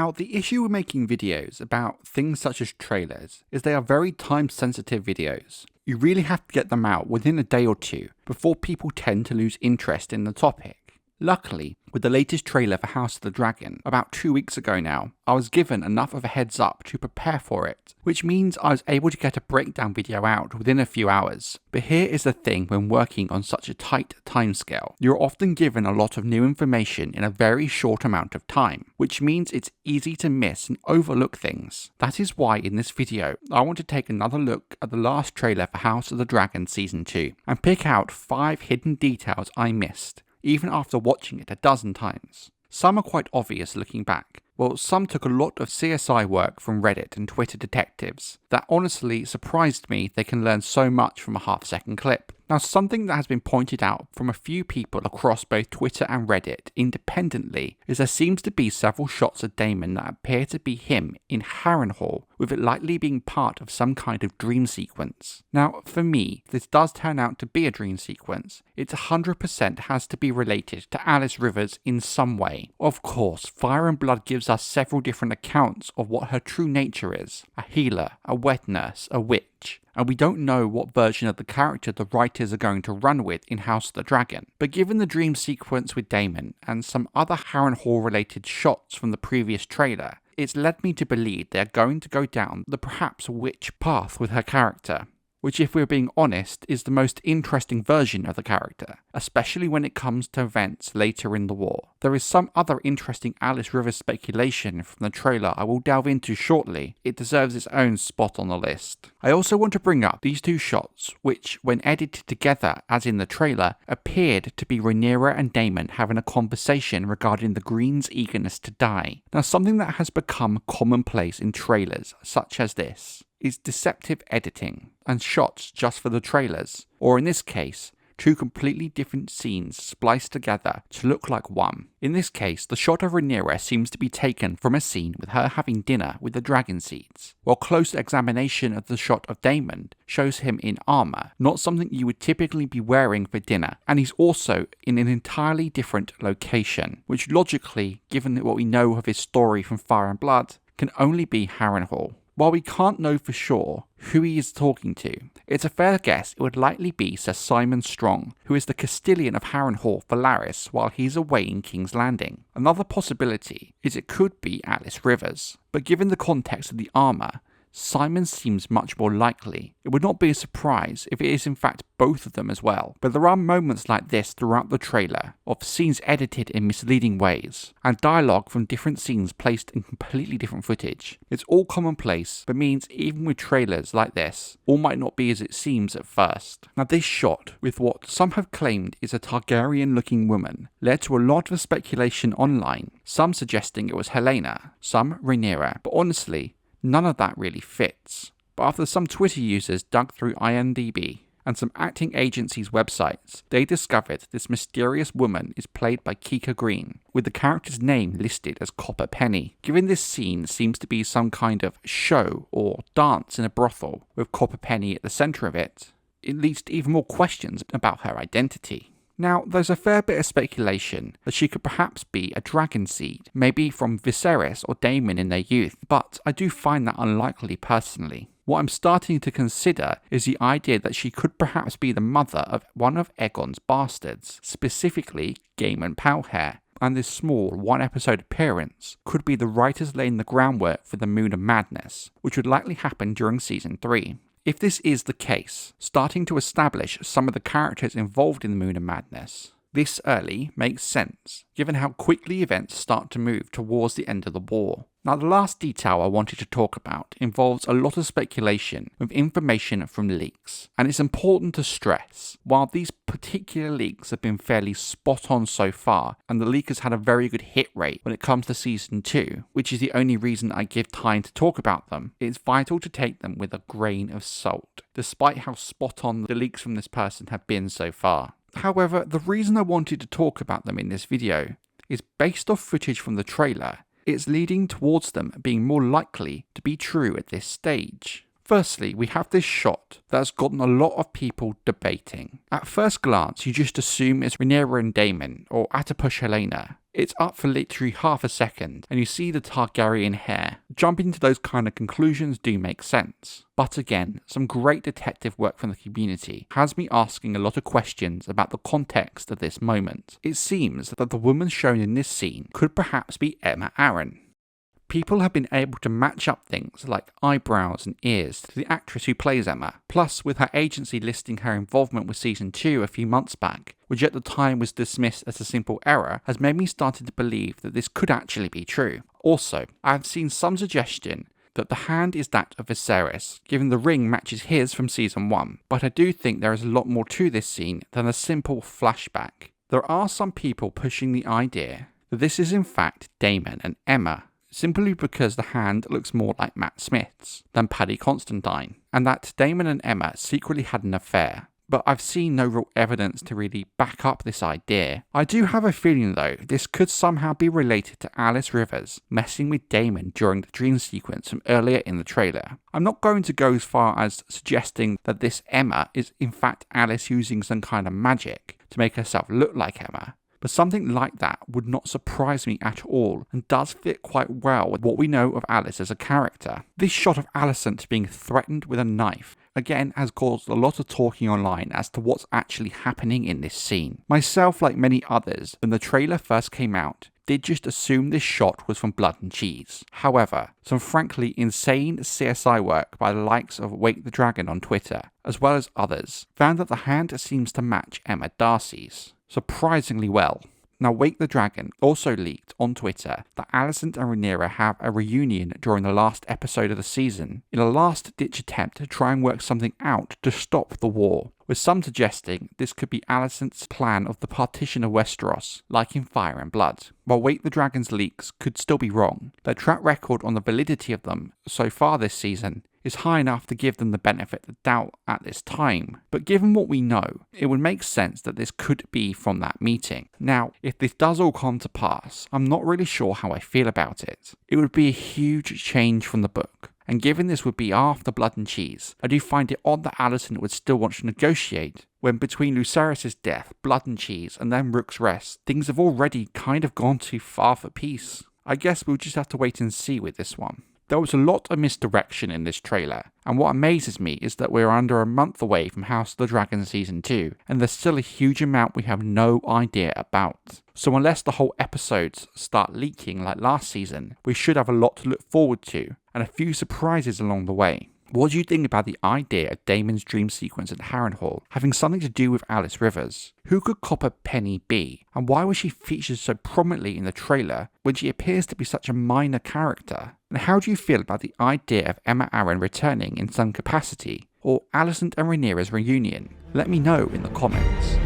Now, the issue with making videos about things such as trailers is they are very time-sensitive videos. You really have to get them out within a day or two before people tend to lose interest in the topic. Luckily, with the latest trailer for House of the Dragon, about 2 weeks ago now, I was given enough of a heads up to prepare for it, which means I was able to get a breakdown video out within a few hours. But here is the thing when working on such a tight timescale. You're often given a lot of new information in a very short amount of time, which means it's easy to miss and overlook things. That is why in this video, I want to take another look at the last trailer for House of the Dragon Season 2, and pick out 5 hidden details I missed, even after watching it a dozen times. Some are quite obvious looking back, while some took a lot of CSI work from Reddit and Twitter detectives that honestly surprised me they can learn so much from a half-second clip. Now, something that has been pointed out from a few people across both Twitter and Reddit independently is there seems to be several shots of Daemon that appear to be him in Harrenhal, with it likely being part of some kind of dream sequence. Now, for me, if this does turn out to be a dream sequence, it 100% has to be related to Alys Rivers in some way. Of course, Fire and Blood gives us several different accounts of what her true nature is: a healer, a wet nurse, a witch. And we don't know what version of the character the writers are going to run with in House of the Dragon. But given the dream sequence with Daemon and some other Harrenhal related shots from the previous trailer, it's led me to believe they're going to go down the perhaps witch path with her character, which, if we're being honest, is the most interesting version of the character, especially when it comes to events later in the war. There is some other interesting Alys Rivers speculation from the trailer I will delve into shortly. It deserves its own spot on the list. I also want to bring up these 2 shots, which, when edited together as in the trailer, appeared to be Rhaenyra and Daemon having a conversation regarding the Green's eagerness to die. Now, something that has become commonplace in trailers such as this is deceptive editing and shots just for the trailers, or in this case, 2 completely different scenes spliced together to look like one. In this case, the shot of Rhaenyra seems to be taken from a scene with her having dinner with the dragon seeds, while close examination of the shot of Daemon shows him in armor, not something you would typically be wearing for dinner, and he's also in an entirely different location, which logically, given what we know of his story from Fire and Blood, can only be Harrenhal. While we can't know for sure who he is talking to, it's a fair guess it would likely be Sir Simon Strong, who is the Castellan of Harrenhal for Larys while he's away in King's Landing. Another possibility is it could be Alys Rivers, but given the context of the armour, Simon seems much more likely. It would not be a surprise if it is in fact both of them as well, but there are moments like this throughout the trailer, of scenes edited in misleading ways, and dialogue from different scenes placed in completely different footage. It's all commonplace, but means even with trailers like this, all might not be as it seems at first. Now, this shot, with what some have claimed is a Targaryen looking woman, led to a lot of speculation online, some suggesting it was Helaena, some Rhaenyra, but honestly, none of that really fits. But after some Twitter users dug through IMDb and some acting agencies' websites, they discovered this mysterious woman is played by Kika Green, with the character's name listed as Copper Penny. Given this scene seems to be some kind of show or dance in a brothel, with Copper Penny at the centre of it, it leads to even more questions about her identity. Now, there's a fair bit of speculation that she could perhaps be a dragon seed, maybe from Viserys or Daemon in their youth, but I do find that unlikely personally. What I'm starting to consider is the idea that she could perhaps be the mother of one of Aegon's bastards, specifically Gaemon Powhair, and this small 1-episode appearance could be the writers laying the groundwork for the Moon of Madness, which would likely happen during Season 3. If this is the case, starting to establish some of the characters involved in the Moon of Madness this early makes sense, given how quickly events start to move towards the end of the war. Now, the last detail I wanted to talk about involves a lot of speculation with information from leaks, and it's important to stress, while these particular leaks have been fairly spot on so far, and the leakers had a very good hit rate when it comes to Season 2, which is the only reason I give time to talk about them, it's vital to take them with a grain of salt, despite how spot on the leaks from this person have been so far. However, the reason I wanted to talk about them in this video is based off footage from the trailer. It's leading towards them being more likely to be true at this stage. Firstly, we have this shot that has gotten a lot of people debating. At first glance, you just assume it's Rhaenyra and Daemon, or at a push Helaena. It's up for literally half a second, and you see the Targaryen hair. Jumping to those kind of conclusions do make sense. But again, some great detective work from the community has me asking a lot of questions about the context of this moment. It seems that the woman shown in this scene could perhaps be Aemma Arryn. People have been able to match up things like eyebrows and ears to the actress who plays Aemma, plus with her agency listing her involvement with Season 2 a few months back, which at the time was dismissed as a simple error, has made me started to believe that this could actually be true. Also, I have seen some suggestion that the hand is that of Viserys, given the ring matches his from Season 1, but I do think there is a lot more to this scene than a simple flashback. There are some people pushing the idea that this is in fact Daemon and Aemma, simply because the hand looks more like Matt Smith's than Paddy Constantine, and that Daemon and Aemma secretly had an affair. But I've seen no real evidence to really back up this idea. I do have a feeling though this could somehow be related to Alys Rivers messing with Daemon during the dream sequence from earlier in the trailer. I'm not going to go as far as suggesting that this Aemma is in fact Alys using some kind of magic to make herself look like Aemma, but something like that would not surprise me at all and does fit quite well with what we know of Alys as a character. This shot of Alicent being threatened with a knife again has caused a lot of talking online as to what's actually happening in this scene. Myself, like many others, when the trailer first came out, did just assume this shot was from Blood and Cheese. However, some frankly insane CSI work by the likes of Wake the Dragon on Twitter, as well as others, found that the hand seems to match Aemma Darcy's surprisingly well. Now, Wake the Dragon also leaked on Twitter that Alicent and Rhaenyra have a reunion during the last episode of the season, in a last-ditch attempt to try and work something out to stop the war, with some suggesting this could be Alicent's plan of the partition of Westeros, like in Fire and Blood. While Wake the Dragon's leaks could still be wrong, their track record on the validity of them so far this season is high enough to give them the benefit of the doubt at this time. But given what we know, it would make sense that this could be from that meeting. Now, if this does all come to pass, I'm not really sure how I feel about it. It would be a huge change from the book, and given this would be after Blood and Cheese, I do find it odd that Alicent would still want to negotiate, when between Lucerys' death, Blood and Cheese, and then Rook's Rest, things have already kind of gone too far for peace. I guess we'll just have to wait and see with this one. There was a lot of misdirection in this trailer, and what amazes me is that we're under a month away from House of the Dragon Season 2, and there's still a huge amount we have no idea about. So unless the whole episodes start leaking like last season, we should have a lot to look forward to, and a few surprises along the way. What do you think about the idea of Daemon's dream sequence at Harrenhal having something to do with Alys Rivers? Who could Copper Penny be? And why was she featured so prominently in the trailer when she appears to be such a minor character? And how do you feel about the idea of Aemma Arryn returning in some capacity, or Alicent and Rhaenyra's reunion? Let me know in the comments.